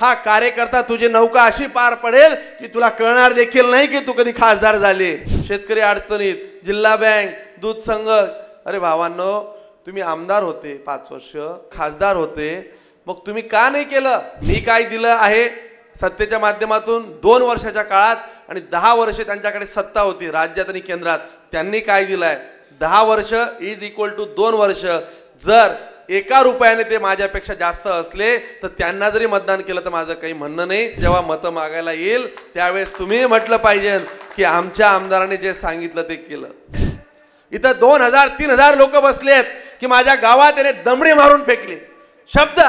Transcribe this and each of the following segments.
हा कार्यकर्ता तुझी नौका अशी पार पडेल की तुला कळणार देखील नाही की तू कधी खासदार झाले। शेतकरी अडचणीत, जिल्हा बँक, दूध संघ, अरे भावांनो तुम्ही आमदार होते 5 वर्ष, खासदार होते, मग तुम्ही का नाही केलं? मी काय दिलं आहे सत्तेच्या माध्यमातून 2 वर्षाच्या काळात आणि 10 वर्ष त्यांच्याकडे सत्ता होती राज्यात आणि केंद्रात, त्यांनी काय दिलंय? 10 वर्ष इज इक्वल टू 2 वर्ष। जर एका रुपयाने ते माझ्यापेक्षा जास्त असले तर त्यांना जरी मतदान केलं तर माझं काही म्हणणं नाही। जेव्हा मतं मागायला येईल त्यावेळेस तुम्ही म्हटलं पाहिजे की आमच्या आमदारांनी जे सांगितलं ते केलं। इथं 2000-3000 लोक बसलेत की माझ्या गावात त्याने दमडी मारून फेकली, शब्द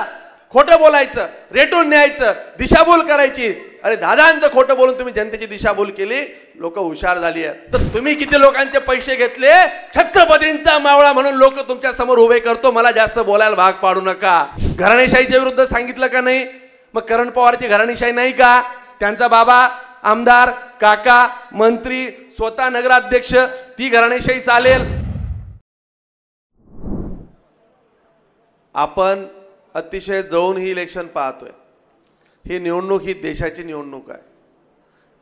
खोटं बोलायचं, रेटून न्यायचं, दिशाभूल करायची। अरे दादांचं खोटं बोलून तुम्ही जनतेची दिशाभूल केली, लोक हुशार झाली आहेत। तर तुम्ही किती लोकांचे पैसे घेतले? छत्रपतींचा मावळा म्हणून लोक तुमच्या समोर उभे करतो, मला जास्त बोलायला भाग पाडू नका। घराणेशाहीच्या विरुद्ध सांगितलं का नाही? मग करण पवारची घराणेशाही नाही का? त्यांचा बाबा आमदार, काका मंत्री, स्वतः नगराध्यक्ष, ती घराणेशाही चालेल? आपण अतिशय जवळून ही इलेक्शन पाहतोय। ही निवडणूक ही देशाची निवडणूक आहे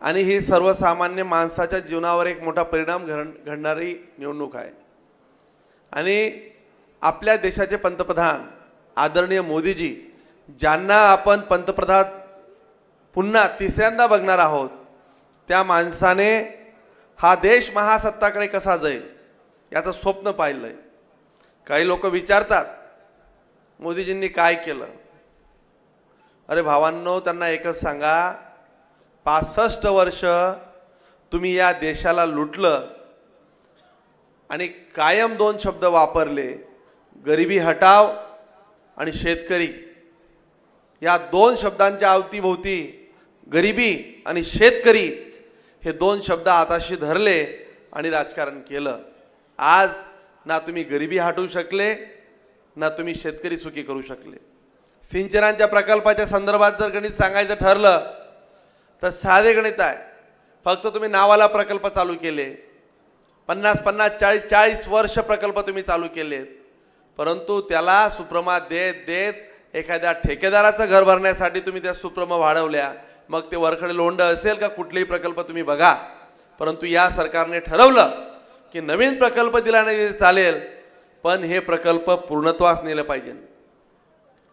आणि ही सर्वसामान्य माणसाच्या जीवनावर एक मोठा परिणाम घडणारी निवडणूक आहे। आणि आपल्या देशाचे पंतप्रधान आदरणीय मोदीजी, ज्यांना आपण पंतप्रधान पुन्हा तिसऱ्यांदा बघणार आहोत, त्या माणसाने हा देश महासत्ताकडे कसा जाईल याचं स्वप्न पाहिलंय। काही लोक विचारतात मोदीजींनी काय केलं? अरे भावांनो, त्यांना एकच सांगा, 65 वर्ष तुम्ही या देशाला लुटलं आणि कायम 2 शब्द वापरले, गरिबी हटाव आणि शेतकरी। या 2 शब्दांच्या अवतीभोवती गरिबी आणि शेतकरी हे 2 शब्द हाताशी धरले आणि राजकारण केलं। आज ना तुम्ही गरिबी हटवू शकले, ना तुम्ही शेतकरी सुखी करू शकले। सिंचनाच्या प्रकल्पाच्या संदर्भात जर गणित सांगायचं ठरलं तर साधे गणित आहे। फक्त तुम्ही नावाला प्रकल्प चालू केले, 50-50, 40 वर्ष प्रकल्प तुम्ही चालू केलेत, परंतु त्याला सुप्रमा देत देत एखाद्या ठेकेदाराचं घर भरण्यासाठी तुम्ही त्या सुप्रमा वाढवल्या। मग ते वरखडे लोंढ असेल का कुठलेही प्रकल्प तुम्ही बघा, परंतु या सरकारने ठरवलं की नवीन प्रकल्प दिला नाही चालेल, पण हे प्रकल्प पूर्णत्वास नेलं पाहिजे।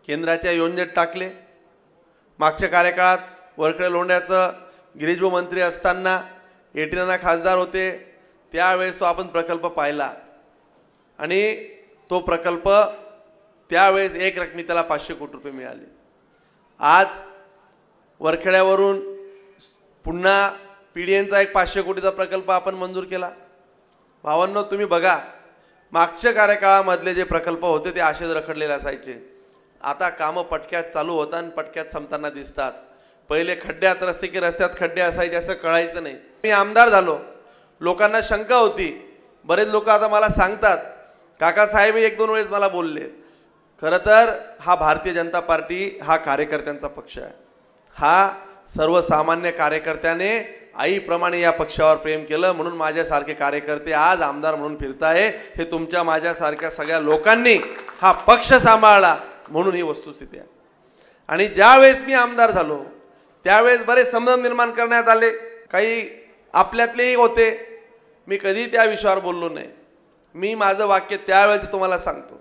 केंद्राच्या योजनेत टाकले। मागच्या कार्यकाळात वरखडे लोंढ्याचं गिरीशभाऊ मंत्री असताना 89 खासदार होते, त्यावेळेस तो आपण प्रकल्प पाहिला आणि तो प्रकल्प त्यावेळेस एक रकमी त्याला 500 कोटी रुपये मिळाले। आज वरखेड्यावरून पुन्हा पीडीएनचा एक 500 कोटीचा प्रकल्प आपण मंजूर केला। भावांनो तुम्ही बघा, मागच्या कार्यकाळामधले जे प्रकल्प होते ते असेच रखडलेले असायचे। आता कामं पटक्यात चालू होतात आणि पटक्यात संपताना दिसतात। पहिले खड्ड्यात रस्ते की रस्त्यात खड्डे असायचे असं कळायचं नाही। मी आमदार झालो, लोकांना शंका होती, बरेच लोक आता मला सांगतात, काकासाहेब 1-2 वेळेस मला बोलले, खरं तर हा भारतीय जनता पार्टी हा कार्यकर्त्यांचा पक्ष आहे। हा सर्वसामान्य कार्यकर्त्याने आईप्रमाणे या पक्षावर प्रेम केलं, म्हणून माझ्यासारखे कार्यकर्ते आज आमदार म्हणून फिरताय। हे तुमच्या माझ्यासारख्या सगळ्या लोकांनी हा पक्ष सांभाळला म्हणून ही वस्तुस्थिती आहे। आणि ज्यावेळेस मी आमदार झालो त्यावेळेस बरेच संभ्रम निर्माण करण्यात आले, काही आपल्यातलेही होते, मी कधी त्या विषयावर बोललो नाही। मी माझं वाक्य त्यावेळेस तुम्हाला सांगतो,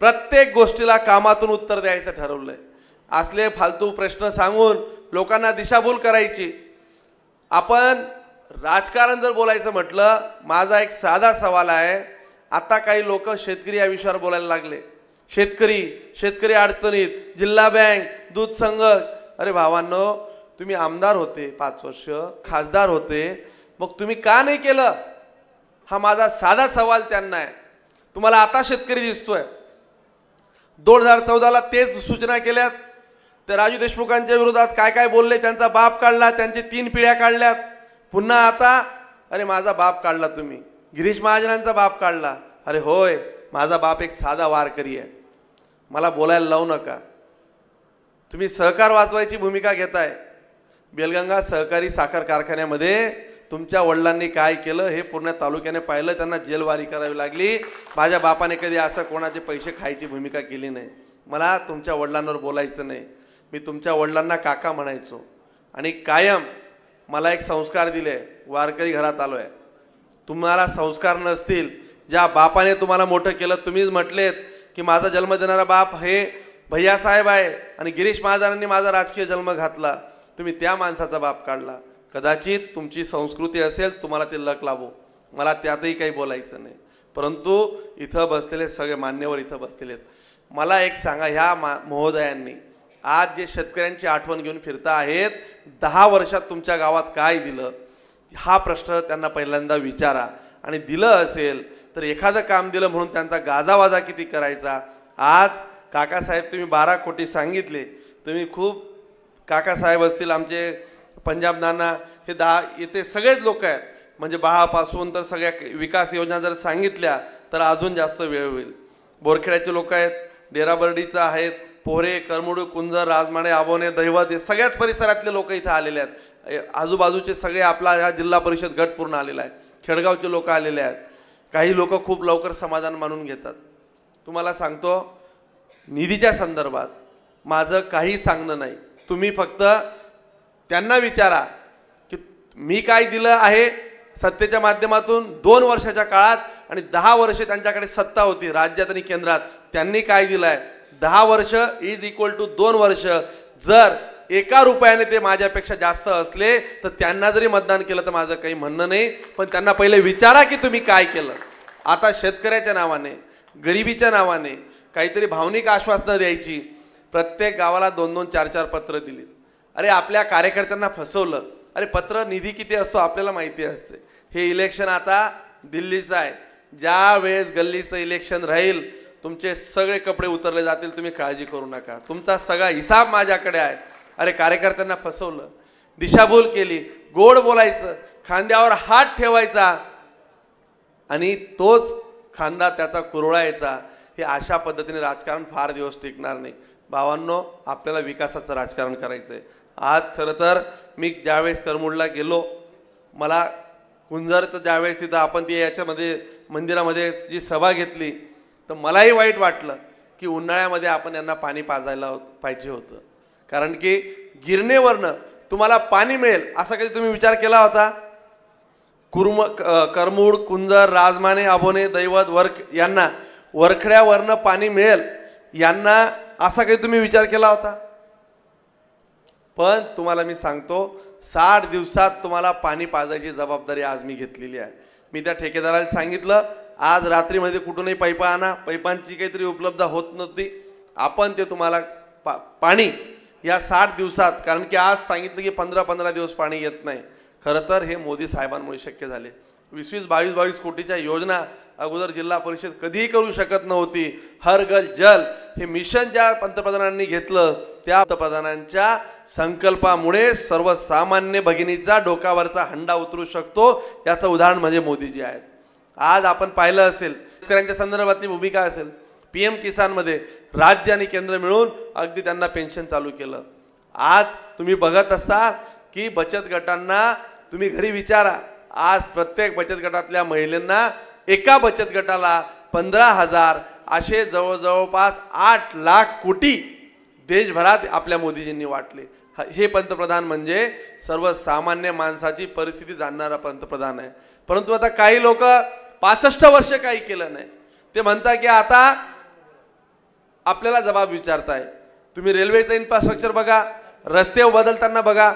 प्रत्येक गोष्टीला कामातून उत्तर द्यायचं ठरवलंय। असले फालतू प्रश्न सांगून लोकांना दिशाभूल करायची। आपण राजकारण जर बोलायचं म्हटलं, माझा एक साधा सवाल आहे, आता काही लोक शेतकरी या विषयावर बोलायला लागले। शेतकरी अडचणीत, जिल्हा बँक, दूध संघ, अरे भावांनो तुम्ही आमदार होते 5 वर्ष, खासदार होते, मग तुम्ही का नाही केलं? हा माझा साधा सवाल त्यांना आहे। तुम्हाला आता शेतकरी दिसतोय, 2014ला तेच सूचना केल्यात, तर राजू देशमुखांच्या विरोधात काय काय बोलले, त्यांचा बाप काढला, त्यांचे 3 पिढ्या काढल्यात, पुन्हा आता अरे माझा बाप काढला तुम्ही, गिरीश महाजनांचा बाप काढला। अरे होय, माझा बाप एक साधा वारकरी आहे, मला बोलायला लावू नका। तुम्ही सहकार वाचवायची भूमिका घेताय। बेलगंगा सहकारी साखर कारखान्यामध्ये तुमच्या वडिलांनी काय केलं हे पूर्ण तालुक्याने पाहिलं, त्यांना जेलवारी करावी लागली। माझ्या बापाने कधी असं कोणाचे पैसे खायची भूमिका केली नाही। मला तुमच्या वडिलांवर बोलायचं नाही। मी तुमच्या वडिलांना काका म्हणायचो आणि कायम मला एक संस्कार दिले, वारकरी घरात आलो आहे. तुम्हाला संस्कार नसतील, ज्या बापाने तुम्हाला मोठं केलं, तुम्हीच म्हटलेत की माझा जन्म देणारा बाप हे भैयासाहेब आहे आणि गिरीश महाजनांनी माझा राजकीय जन्म घातला, तुम्ही त्या माणसाचा बाप काढला. कदाचित तुमची संस्कृती असेल, तुम्हाला ते लक लाभो, मला त्यातही काही बोलायचं नाही. परंतु इथं बसलेले सगळे मान्यवर इथं बसलेले आहेत. मला एक सांगा, ह्या महोदयांनी आज जे शेतकऱ्यांची आठवण घेऊन फिरता आहेत, 10 वर्षात तुमच्या गावात काय दिलं, हा प्रश्न त्यांना पहिल्यांदा विचारा. आणि दिलं असेल तर एखादं काम दिलं म्हणून त्यांचा गाजावाजा किती करायचा. आज काकासाहेब तुम्ही 12 कोटी सांगितले, तुम्ही खूप, काकासाहेब असतील, आमचे पंजाब नाना, हे 10 येथे सगळेच लोक आहेत, म्हणजे बाळापासून तर सगळ्या विकास योजना जर सांगितल्या तर अजून जास्त वेळ होईल. बोरखेड्याचे लोक आहेत, डेराबर्डीचा आहेत, पोहरे, करमुडू, कुंजर, राजमाणे, आबोने, दैवत, हे सगळ्याच परिसरातले लोक इथं आलेले आहेत. आजूबाजूचे सगळे, आपला हा जिल्हा परिषद गट पूर्ण आलेला आहे, खेडगावचे लोक आलेले आहेत. काही लोक खूप लवकर समाधान मानून घेतात. तुम्हाला सांगतो, निधीच्या संदर्भात माझं काही सांगणं नाही. तुम्ही फक्त त्यांना विचारा की मी काय दिलं आहे सत्तेच्या माध्यमातून 2 वर्षाच्या काळात, आणि 10 वर्षे त्यांच्याकडे सत्ता होती राज्यात आणि केंद्रात, त्यांनी काय दिलं आहे. 10 वर्ष इज इक्वल टू 2 वर्ष. जर 1 रुपयाने ते माझ्यापेक्षा जास्त असले तर त्यांना जरी मतदान केलं तर माझं काही म्हणणं नाही, पण त्यांना पहिले विचारा की तुम्ही काय केलं. आता शेतकऱ्याच्या नावाने, गरिबीच्या नावाने काहीतरी भावनिक आश्वासनं द्यायची. प्रत्येक गावाला 2-2, 4-4 पत्र दिली. अरे आपल्या कार्यकर्त्यांना फसवलं. अरे पत्र निधी किती असतो आपल्याला माहिती असते. हे इलेक्शन आता दिल्लीचं आहे, ज्या वेळेस गल्लीचं इलेक्शन राहील तुमचे सगळे कपडे उतरले जातील, तुम्ही काळजी करू नका, तुमचा सगळा हिसाब माझ्याकडे आहे. अरे कार्यकर्त्यांना फसवलं, दिशाभूल केली, गोड बोलायचं, खांद्यावर हात ठेवायचा आणि तोच खांदा त्याचा कुरळायचा. हे अशा पद्धतीने राजकारण फार दिवस टिकणार नाही. भावांनो, आपल्याला विकासाचं राजकारण करायचं आहे. आज खरं तर मी ज्यावेळेस करमुडला गेलो, मला कुंजरचं ज्यावेळेस तिथं आपण ती याच्यामध्ये मंदिरामध्ये जी सभा घेतली, तर मलाही वाईट वाटलं की उन्हाळ्यामध्ये आपण यांना पाणी पाजायला पाहिजे होतं. कारण की गिरणेवरनं तुम्हाला पाणी मिळेल असा कधी तुम्ही विचार केला होता. करमुड, कुंजर, राजमाने, आबोने, दैवत, यांना वरखड्यावरनं पाणी मिळेल यांना असा काही तुम्ही विचार केला होता. पण तुम्हाला मी सांगतो, 60 दिवसात तुम्हाला पाणी पाजायची जबाबदारी आज मी घेतलेली आहे. मी त्या ठेकेदाराला सांगितलं, आज रात्रीमध्ये कुठूनही पाईपा आणा, पाईपांची काहीतरी उपलब्ध होत नव्हती, आपण ते तुम्हाला पाणी या 60 दिवसात, कारण की आज सांगितलं की 15-15 दिवस पाणी येत नाही. खरं तर हे मोदी साहेबांमुळे शक्य झाले. 20-20, 22-22 कोटीच्या योजना अगोदर जिल्हा परिषद कधीही करू शकत नव्हती. हर घर जल हे मिशन ज्या पंतप्रधानांनी घेतलं, त्या पंतप्रधानांच्या संकल्पामुळे सर्वसामान्य भगिनीचा डोकावरचा हंडा उतरू शकतो. याचं उदाहरण म्हणजे मोदीजी आहेत. आज आपण पाहिलं असेल, शेतकऱ्यांच्या संदर्भातली भूमिका असेल, PM किसानमध्ये राज्य आणि केंद्र मिळून अगदी त्यांना पेन्शन चालू केलं. आज तुम्ही बघत असता की बचत गटांना तुम्ही घरी विचारा, आज प्रत्येक बचत गटातल्या महिलांना एका बचत गटाला 15,000 असे जवळपास 8 लाख कोटी देशभरात आपल्या मोदीजींनी वाटले. हे पंतप्रधान म्हणजे सर्वसामान्य माणसाची परिस्थिती जाणणारा पंतप्रधान आहे. परंतु आता काही लोक 65 वर्ष काही केलं नाही, ते म्हणतात की आता आपल्याला जबाब विचारताय. तुम्ही रेल्वेचं इन्फ्रास्ट्रक्चर बघा, रस्ते बदलताना बघा,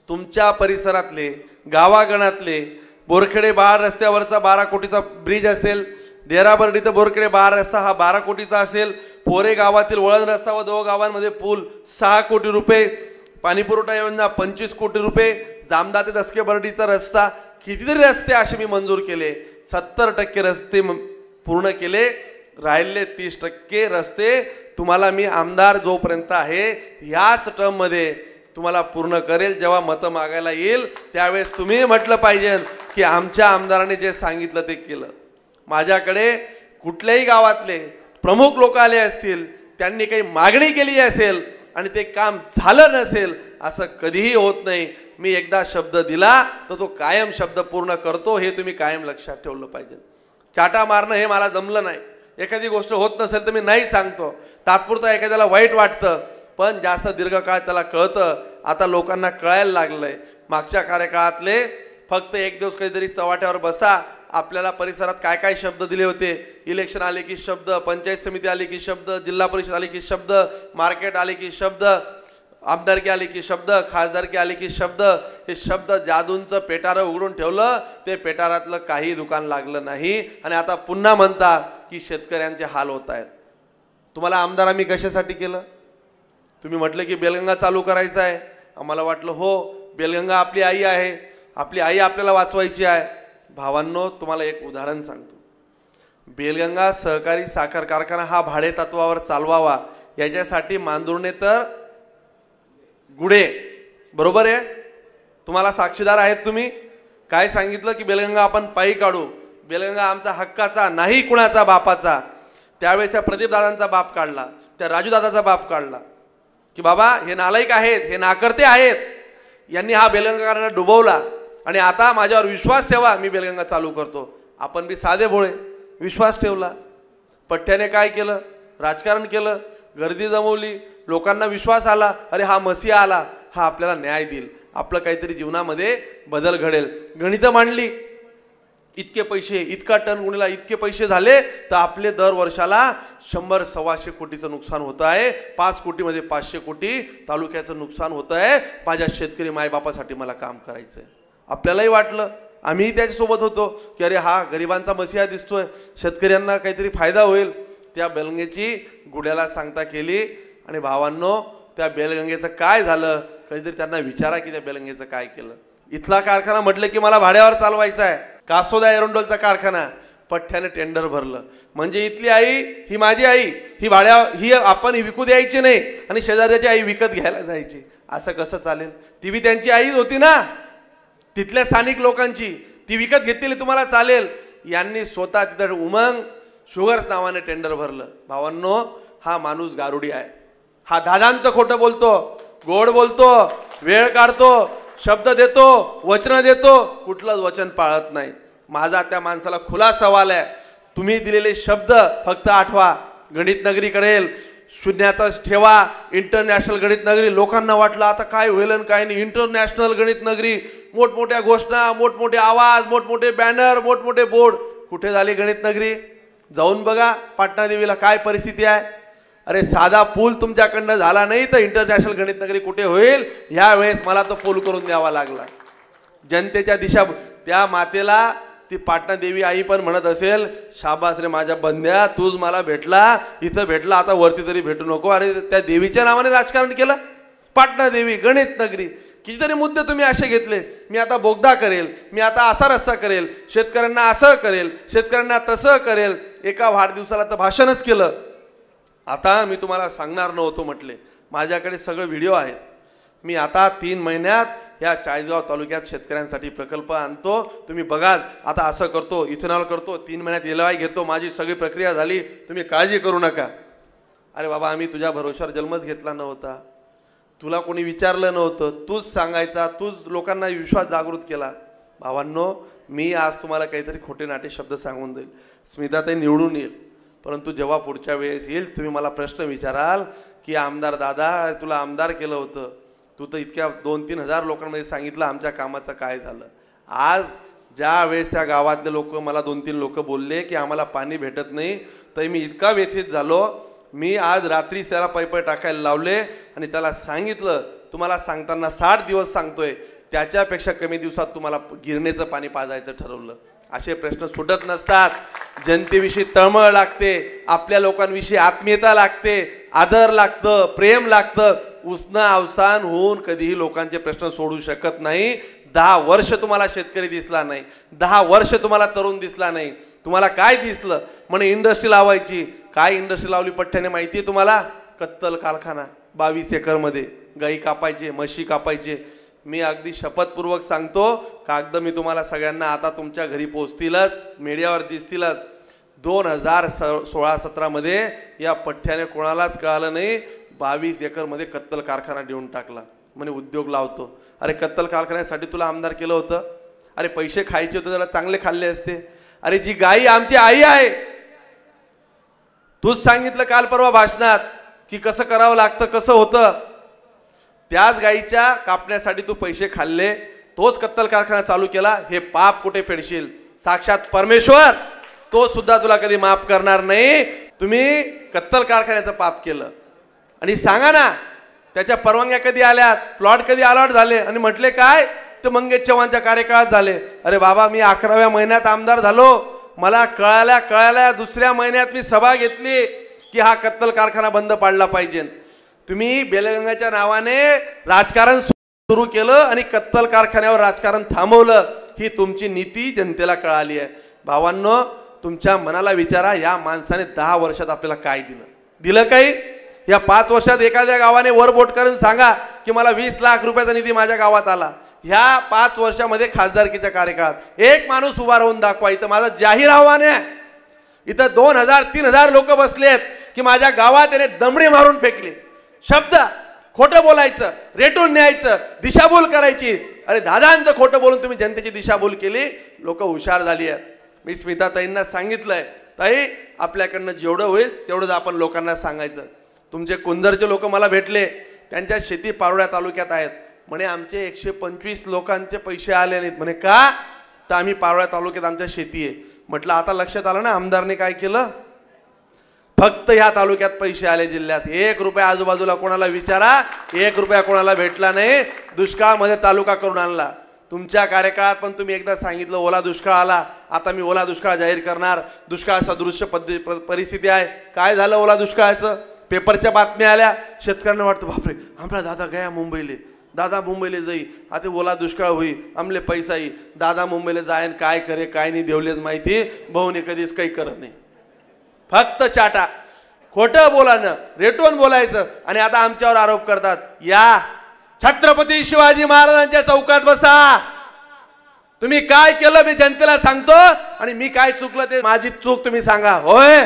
तुमच्या परिसरातले गावागणातले बोरखेडे बाळ रस्त्यावरचा 12 कोटीचा ब्रिज असेल, डेराबर्डी तर बोरखेडे बाळ रस्ता हा 12 कोटीचा असेल, पोरे गावातील वळण रस्ता व 2 गावांमध्ये पूल 6 कोटी रुपये, पाणीपुरवठा योजना 25 कोटी रुपये, जामदा ते दसके बर्डीचा रस्ता, कितीतरी रस्ते असे मी मंजूर केले. 70% रस्ते पूर्ण केले, राहिले 30% रस्ते तुम्हाला मी आमदार जोपर्यंत आहे याच टर्ममध्ये तुम्हाला पूर्ण करेल. जेव्हा मतं मागायला येईल त्यावेळेस तुम्ही म्हटलं पाहिजे की आमच्या आमदाराने जे सांगितलं ते केलं. माझ्याकडे कुठल्याही गावातले प्रमुख लोक आले असतील, त्यांनी काही मागणी केली असेल आणि ते काम झालं नसेल, असं कधीही होत नाही. मी एकदा शब्द दिला तर तो कायम शब्द पूर्ण करतो, हे तुम्ही कायम लक्षात ठेवलं पाहिजे. चाटा मारणं हे मला जमलं नाही. एखादी गोष्ट होत नसेल तर मी नाही सांगतो, तात्पुरता एखाद्याला वाईट वाटतं, पण जास्त दीर्घकाळ त्याला कळतं. आता लोकांना कळायला लागलंय. मागच्या कार्यकाळातले फक्त एक दिवस कधीतरी चव्हाट्यावर बसा, आपल्याला परिसरात काय काय शब्द दिले होते, इलेक्शन आले की शब्द, पंचायत समिती आली की शब्द, जिल्हा परिषद आली की शब्द, मार्केट आले की शब्द, आमदारकी आली की शब्द, खासदारकी आली की शब्द, हे शब्द जादूंचं पेटारं उघडून ठेवलं. ते पेटारातलं काही दुकान लागलं नाही आणि आता पुन्हा म्हणता की शेतकऱ्यांचे हाल होत आहेत. तुम्हाला आमदार आम्ही कशासाठी केलं? तुम्ही म्हटलं की बेलगंगा चालू करायचं आहे. आम्हाला वाटलं हो, बेलगंगा आपली आई आहे, आपली आई आपल्याला वाचवायची आहे. भावांनो, तुम्हाला एक उदाहरण सांगतो. बेलगंगा सहकारी साखर कारखाना हा भाडे तत्वावर चालवावा याच्यासाठी मांदुर्णे तर गुढे, बरोबर आहे? तुम्हाला साक्षीदार आहेत. तुम्ही काय सांगितलं की बेलगंगा आपण पायी काढू, बेलगंगा आमचा हक्काचा नाही, कुणाचा बापाचा. त्यावेळेस त्या प्रदीप दादांचा बाप काढला, त्या राजू दादाचा बाप काढला की बाबा हे नालायक आहेत, हे नाकर्ते आहेत, यांनी हा बेलगंगा डुबवला आणि आता माझ्यावर विश्वास ठेवा, मी बेलगंगा चालू करतो. आपण बी साधे भोळे विश्वास ठेवला. पठ्ठ्याने काय केलं? राजकारण केलं, गर्दी जमवली, लोकांना विश्वास आला, अरे हा मसीहा आला, हा आपल्याला न्याय देईल, आपलं काहीतरी जीवनामध्ये बदल घडेल. गणितं मांडली, इतके पैसे, इतका टन गुणिला इतके पैसे झाले तर आपले दर वर्षाला 100-125 कोटीचं नुकसान होतं आहे. 5 कोटीमध्ये 500 कोटी तालुक्याचं नुकसान होतं आहे. माझ्या शेतकरी मायबापासाठी मला काम करायचं आहे. आपल्यालाही वाटलं, आम्हीही त्याच्यासोबत होतो की अरे हा गरिबांचा मसीहा दिसतोय, शेतकऱ्यांना काहीतरी फायदा होईल. त्या बेलगंगेची गुड्याला सांगता केली. आणि भावांनो, त्या बेलगंगेचं काय झालं कधीतरी त्यांना विचारा की त्या बेलगंगेचं काय केलं. इथला कारखाना म्हटलं की मला भाड्यावर चालवायचा आहे. कासोदा एरंडोलचा कारखाना, पठ्ठ्याने टेंडर भरलं. म्हणजे इथली आई ही माझी आई, ही ही आपण विकू द्यायची नाही आणि शेजाऱ्याची आई विकत घ्यायला जायची. असं कसं चालेल? ती बी त्यांची आईच होती ना, तिथल्या स्थानिक लोकांची. ती विकत घेतलेली तुम्हाला चालेल? यांनी स्वतः तिथं उमंग शुगर्स नावाने टेंडर भरलं. भावांनो, हा माणूस गारुडी आहे. हा दादांत खोटं बोलतो, गोड बोलतो, वेळ काढतो, शब्द देतो, वचन देतो, कुठलंच वचन पाळत नाही. माझा त्या माणसाला खुला सवाल आहे, तुम्ही दिलेले शब्द फक्त आठवा. गणित नगरी करेल, शून्यातच ठेवा. इंटरनॅशनल गणित नगरी, लोकांना वाटलं आता काय होईल आणि काय नाही. इंटरनॅशनल गणित नगरी, मोठमोठ्या घोषणा, मोठमोठे आवाज, मोठमोठे बॅनर, मोठमोठे बोर्ड. कुठे झाली गणित नगरी? जाऊन बघा पाटणा देवीला काय परिस्थिती आहे. अरे साधा पूल तुमच्याकडनं झाला नाही तर इंटरनॅशनल गणित नगरी कुठे होईल? यावेळेस मला तो पूल करून द्यावा लागला. जनतेच्या दिशा, त्या मातेला ती पाटणा देवी आई पण म्हणत असेल, शाबास रे माझ्या बंद्या, तूच मला भेटला, इथं भेटला, आता वरती तरी भेटू नको. अरे त्या देवीच्या नावाने राजकारण केलं. पाटणा देवी, गणित नगरी, कितीतरी मुद्दे तुम्ही असे घेतले. मी आता बोगदा करेल, मी आता असा रस्ता करेल, शेतकऱ्यांना असं करेल, शेतकऱ्यांना तसं करेल. एका वाढदिवसाला तर भाषणच केलं. आता मी तुम्हाला सांगणार नव्हतो म्हटले, माझ्याकडे सगळे व्हिडिओ आहेत. मी आता 3 महिन्यात या चाळीसगाव तालुक्यात शेतकऱ्यांसाठी प्रकल्प आणतो. तुम्ही बघाल, आता असं करतो, इथेनॉल करतो, 3 महिन्यात LOI घेतो, माझी सगळी प्रक्रिया झाली, तुम्ही काळजी करू नका. अरे बाबा, आम्ही तुझ्या भरोश्यावर जन्मच घेतला नव्हता, तुला कोणी विचारलं नव्हतं, तूच सांगायचा, तूच लोकांना विश्वास जागृत केला. भावांनो, मी आज तुम्हाला काहीतरी खोटे नाटे शब्द सांगून देईल. स्मिताताई निवडून येईल, परंतु जेव्हा पुढच्या वेळेस येईल तुम्ही मला प्रश्न विचाराल की आमदार दादा, तुला आमदार केलं होतं, तू तर इतक्या 2-3 हजार लोकांमध्ये सांगितलं आमच्या कामाचं काय झालं. आज ज्या वेळेस त्या गावातले लोक मला 2-3 लोक बोलले की आम्हाला पाणी भेटत नाही, तर मी इतका व्यथित झालो. मी आज रात्री त्याला पैपे टाकायला लावले आणि त्याला सांगितलं, तुम्हाला सांगताना 60 दिवस सांगतोय, त्याच्यापेक्षा कमी दिवसात तुम्हाला गिरणेचं पाणी पाजायचं ठरवलं. असे प्रश्न सुटत नसतात. जनतेविषयी तळमळ लागते, आपल्या लोकांविषयी आत्मीयता लागते, आदर लागतं, प्रेम लागतं. उसनं अवसान होऊन कधीही लोकांचे प्रश्न सोडू शकत नाही. 10 वर्ष तुम्हाला शेतकरी दिसला नाही, 10 वर्ष तुम्हाला तरुण दिसला नाही. तुम्हाला काय दिसलं? म्हणे इंडस्ट्री लावायची. काय इंडस्ट्री लावली पठ्ठ्याने माहिती आहे तुम्हाला? कत्तल कारखाना 22 एकरमध्ये, गाई कापायचे, म्हशी कापायचे. मी अगदी शपथपूर्वक सांगतो, कागद मी तुम्हाला सगळ्यांना आता तुमच्या घरी पोहोचतीलच, मीडियावर दिसतीलच. 2016-17 मध्ये या पठ्ठ्याने कोणालाच कळालं नाही, 22 एकरमध्ये कत्तल कारखाना देऊन टाकला. म्हणे उद्योग लावतो. अरे कत्तल कारखान्यासाठी तुला आमदार केलं होतं? अरे पैसे खायचे होते, त्याला चांगले खाल्ले असते. अरे जी गाई आमची आई आहे, तूच सांगितलं काल परवा भाषणात, की कसं करावं लागतं, कसं होतं. त्याच गाईच्या कापण्यासाठी तू पैसे खाल्ले, तोच कत्तल कारखाना चालू केला, हे पाप कुठे फेडशील? साक्षात परमेश्वर तो सुद्धा तुला कधी माफ करणार नाही. तुम्ही कत्तल कारखान्याचं पाप केलं. आणि सांगा ना, त्याच्या परवानग्या कधी आल्यात, प्लॉट कधी अलॉट झाले, आणि म्हटले काय तर मंगेश चव्हाणच्या कार्यकाळात झाले. अरे बाबा, मी 11व्या महिन्यात आमदार झालो, मला कळाल्या दुसऱ्या महिन्यात मी सभा घेतली की हा कत्तल कारखाना बंद पाडला पाहिजे. तुम्ही बेलगंगाच्या नावाने राजकारण सुरू केलं आणि कत्तल कारखान्यावर राजकारण थांबवलं. ही तुमची नीती जनतेला कळाली आहे. भावांनो, तुमच्या मनाला विचारा, या माणसाने 10 वर्षात आपल्याला काय दिलं काही? या 5 वर्षात एखाद्या गावाने वर बोट करून सांगा की मला 20 लाख रुपयाचा निधी माझ्या गावात आला. ह्या 5 वर्षामध्ये खासदारकीच्या कार्यकाळात एक माणूस उभा राहून दाखवा. इथं माझं जाहीर आव्हान आहे. इथं 2000-3000 लोक बसलेत की माझ्या गावात त्याने दमडी मारून फेकली. शब्द खोटं बोलायचं, रेटून न्यायचं, दिशाभूल करायची. अरे दादांचं खोटं बोलून तुम्ही जनतेची दिशाभूल केली. लोक हुशार झाली आहेत. मी स्मिताताईंना सांगितलंय, ताई आपल्याकडनं जेवढं होईल तेवढं आपण लोकांना सांगायचं. तुमचे कुंदरचे लोक मला भेटले, त्यांच्या शेती पारोळ्या तालुक्यात आहेत. म्हणे आमचे 125 लोकांचे पैसे आले नाहीत. म्हणे का? तर आम्ही पारोळ्या तालुक्यात आमच्या शेती आहे. म्हटलं आता लक्षात आलं ना आमदारने काय केलं? फक्त ह्या तालुक्यात पैसे आले जिल्ह्यात. 1 रुपया आजूबाजूला कोणाला विचारा, 1 रुपया कोणाला भेटला नाही. दुष्काळामध्ये तालुका करून आणला. तुमच्या कार्यकाळात पण तुम्ही एकदा सांगितलं ओला दुष्काळ आला, आता मी ओला दुष्काळ जाहीर करणार. दुष्काळ सदृश्य परिस्थिती आहे. काय झालं ओला दुष्काळाचं? पेपरच्या बातम्या आल्या. शेतकऱ्यांना वाटतं बापरे, आमचा दादा गया मुंबईले, दादा मुंबईला जाई, आता ओला दुष्काळ होई, आमले पैसा येई. दादा मुंबईला जाईन, काय करे काय नाही देवलेच माहिती. भाऊने कधीच काही करत नाही. फक्त चाटा, खोटं बोलानं, रेटून बोलायचं. आणि आता आमच्यावर आरोप करतात. या छत्रपती शिवाजी महाराजांच्या चौकात बसा. तुम्ही काय केलं मी जनतेला सांगतो, आणि मी काय चुकलं ते माझी चूक तुम्ही सांगा. होय,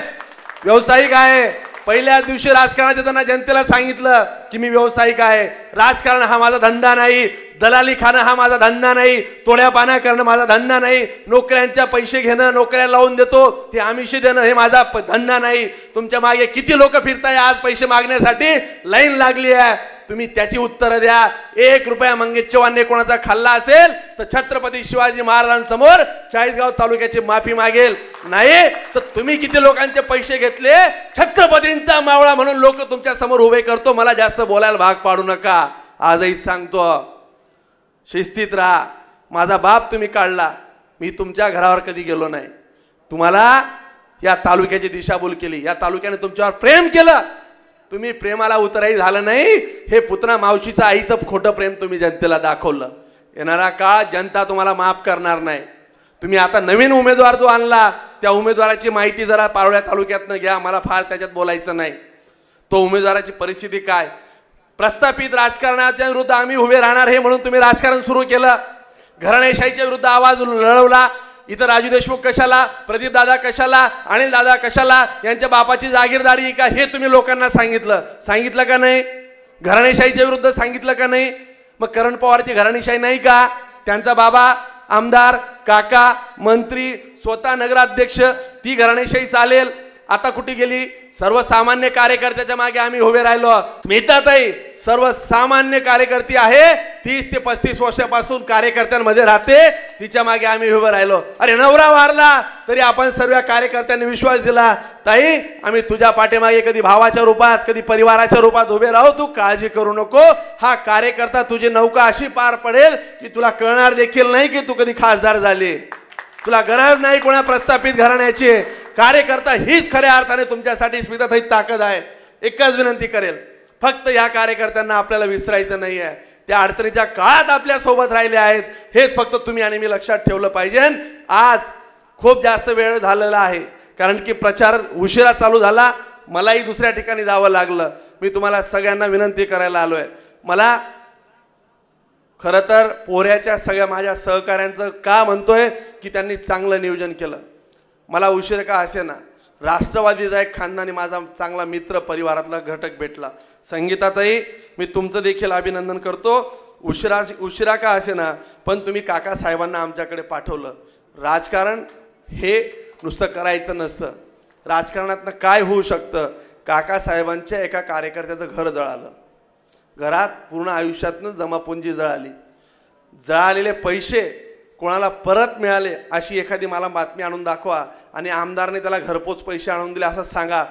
व्यावसायिक आहे. पहिल्या दिवशी राजकारणात येताना जनतेला सांगितलं की मी व्यावसायिक आहे. राजकारण हा माझा धंदा नाही, दलाली खाणं हा माझा धंदा नाही, तोड्या पाण्या करणं माझा धंदा नाही, नोकऱ्यांच्या पैसे घेणं, नोकऱ्या लावून देतो ते आमिष देणं हे माझा धंदा नाही. तुमच्या मागे किती लोक फिरताय आज पैसे मागण्यासाठी, लाईन लागली आहे. तुम्ही त्याची उत्तरं द्या. 1 रुपया मंगेश चव्हाणने कोणाचा खाल्ला असेल तर छत्रपती शिवाजी महाराजांसमोर चाळीसगाव तालुक्याची माफी मागेल. नाही तर तुम्ही किती लोकांचे पैसे घेतले, छत्रपतींचा मावळा म्हणून लोक तुमच्या समोर उभे करतो. मला जास्त बोलायला भाग पाडू नका. आजही सांगतो, शिस्तीत राहा. माझा बाप तुम्ही काढला, मी तुमच्या घरावर कधी गेलो नाही. तुम्हाला या तालुक्याची दिशाभूल केली, या तालुक्याने तुमच्यावर प्रेम केलं. तुम्ही प्रेमाला उतराई झालं नाही. हे पुतना मावशीचं आईचं खोटं प्रेम तुम्ही जनतेला दाखवलं. येणारा काळ जनता तुम्हाला माफ करणार नाही. तुम्ही आता नवीन उमेदवार जो आणला, त्या उमेदवाराची माहिती जरा पारोळ्या तालुक्यातनं घ्या. मला फार त्याच्यात बोलायचं नाही. तो उमेदवाराची परिस्थिती काय, प्रस्थापित राजकारणाच्या विरुद्ध आम्ही उभे राहणार हे म्हणून तुम्ही राजकारण सुरू केलं. घराणेशाहीच्या विरुद्ध आवाज लढवला. इथं राजू देशमुख कशाला, प्रदीप दादा कशाला, अनिल दादा कशाला, यांच्या बापाची जागीरदारी का हे तुम्ही लोकांना सांगितलं का नाही? घराणेशाहीच्या विरुद्ध सांगितलं का नाही? मग करण पवारची घराणेशाही नाही का? त्यांचा बाबा आमदार, काका मंत्री, स्वतः नगराध्यक्ष, ती घराणेशाही चालेल. आता कुठे गेली? सर्वसामान्य कार्यकर्त्याच्या मागे आम्ही उभे राहिलो. स्मिताताई सर्वसामान्य कार्यकर्ती आहे, 30 ते 35 वर्षापासून कार्यकर्त्यांमध्ये राहते, तिच्या मागे आम्ही उभे राहिलो. अरे नवरा वारला तरी आपण सर्व कार्यकर्त्यांनी विश्वास दिला, ताई आम्ही तुझ्या पाठीमागे कधी भावाच्या रूपात कधी परिवाराच्या रूपात उभे राहू, तू काळजी करू नको. हा कार्यकर्ता तुझी नौका अशी पार पडेल की तुला कळणार देखील नाही की तू कधी खासदार झाली. तुला गरज नाही कोणा प्रस्थापित घराण्याची. कार्यकर्ता हीच खऱ्या अर्थाने तुमच्यासाठी स्मिताताई ताकद आहे. एकच विनंती करेल, फक्त या कार्यकर्त्यांना आपल्याला विसरायचं नाही आहे. त्या अडचणीच्या काळात आपल्या सोबत राहिले आहेत, हेच फक्त तुम्ही आणि मी लक्षात ठेवलं पाहिजे. आज खूप जास्त वेळ झालेला आहे, कारण की प्रचार उशिरा चालू झाला. मलाही दुसऱ्या ठिकाणी जावं लागलं. मी तुम्हाला सगळ्यांना विनंती करायला आलोय. मला खरं तर पोऱ्याच्या सगळ्या माझ्या सहकाऱ्यांचं का म्हणतोय की त्यांनी चांगलं नियोजन केलं. मला उशीर का असेना, राष्ट्रवादीचा एक खानदानी माझा चांगला मित्र परिवारातला घटक भेटला. संगीताताई मी तुमचं देखील अभिनंदन करतो. उशिरा का असेना, पण तुम्ही काका साहेबांना आमच्याकडे पाठवलं. राजकारण हे नुसतं करायचं नसतं. राजकारणातनं काय होऊ शकतं काकासाहेबांच्या एका कार्यकर्त्याचं घर जळालं. घरात पूर्ण आयुष्यातनं जमापुंजी जळाली. जळालेले पैसे कोणाला परत मिळाले अशी एखादी मला बातमी आणून दाखवा आणि आमदारने त्याला घरपोच पैसे आणून दिले असं सांगा.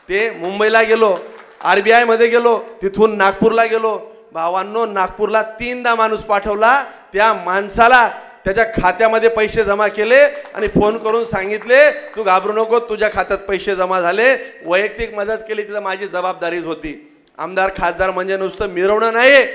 ते मुंबईला गेलो, RBI मध्ये गेलो, तिथून नागपूरला गेलो. भावांनो, नागपूरला 3दा माणूस पाठवला. त्या माणसाला त्याच्या खात्यामध्ये पैसे जमा केले आणि फोन करून सांगितले तू घाबरू नको, तुझ्या खात्यात पैसे जमा झाले. वैयक्तिक मदत केली, तिथं माझी जबाबदारीच होती. आमदार खासदार म्हणजे नुसतं मिरवणं नाही.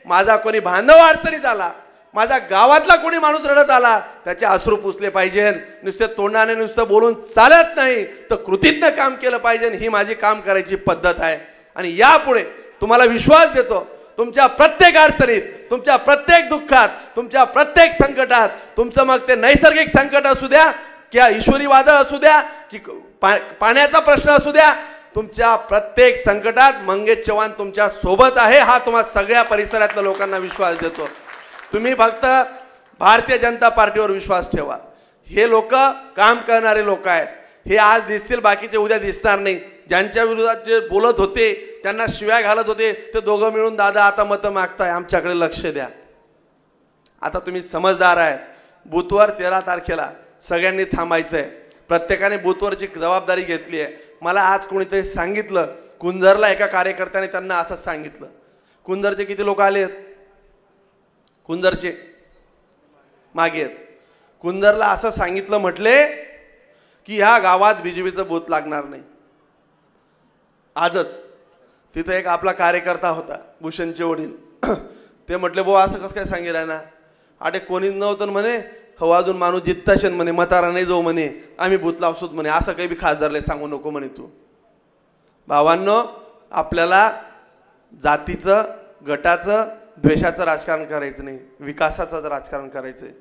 माझा कोणी बांधव अडचणीत आला, माझ्या गावातला कोणी माणूस रडत आला, त्याचे अश्रू पुसले पाहिजे. नुसते तोंडाने नुसतं बोलून चालत नाही, तर कृतीतनं काम केलं पाहिजे. ही माझी काम करायची पद्धत आहे. आणि यापुढे तुम्हाला विश्वास देतो, तुमच्या प्रत्येक अडचणीत, तुमच्या प्रत्येक दुःखात, तुमच्या प्रत्येक संकटात, तुमचं मग ते नैसर्गिक संकट असू द्या किंवा ईश्वरी वादळ असू द्या की पाण्याचा प्रश्न असू द्या, तुमच्या प्रत्येक संकटात मंगेश चव्हाण तुमच्या सोबत आहे. हा तुम्हा सगळ्या परिसरातल्या लोकांना विश्वास देतो. तुम्ही फक्त भारतीय जनता पार्टीवर विश्वास ठेवा. हे लोक काम करणारे लोक आहेत. हे आज दिसतील, बाकीचे उद्या दिसणार नाही. ज्यांच्या विरोधात जे बोलत होते, त्यांना शिव्या घालत होते, ते दोघं मिळून दादा आता मतं मागताय, आमच्याकडे लक्ष द्या. आता तुम्ही समजदार आहेत. बूथवर 13 तारखेला सगळ्यांनी थांबायचंय. प्रत्येकाने बूथवरची जबाबदारी घेतली आहे. मला आज कोणीतरी सांगितलं, कुंजरला एका कार्यकर्त्याने त्यांना असं सांगितलं. कुंजरचे किती लोक आलेत? कुंजरचे मागे आहेत. कुंजरला असं सांगितलं, म्हटले की ह्या गावात BJPचं बूथ लागणार नाही. आजच तिथे एक आपला कार्यकर्ता होता, भूषणचे वडील, ते म्हटले भाऊ असं कसं काय सांगितलं ना, अटे कोणीच नव्हतं म्हणे, हो अजून माणूस जित्ताशन म्हणे, मतारा नाही जाऊ म्हणे, आम्ही बूथ लावसोत म्हणे, असं काही बी खासदारला सांगू नको म्हणे तू. भावांनो, आपल्याला जातीचं, गटाचं, द्वेषाचं राजकारण करायचं नाही, विकासाचं राजकारण करायचं आहे.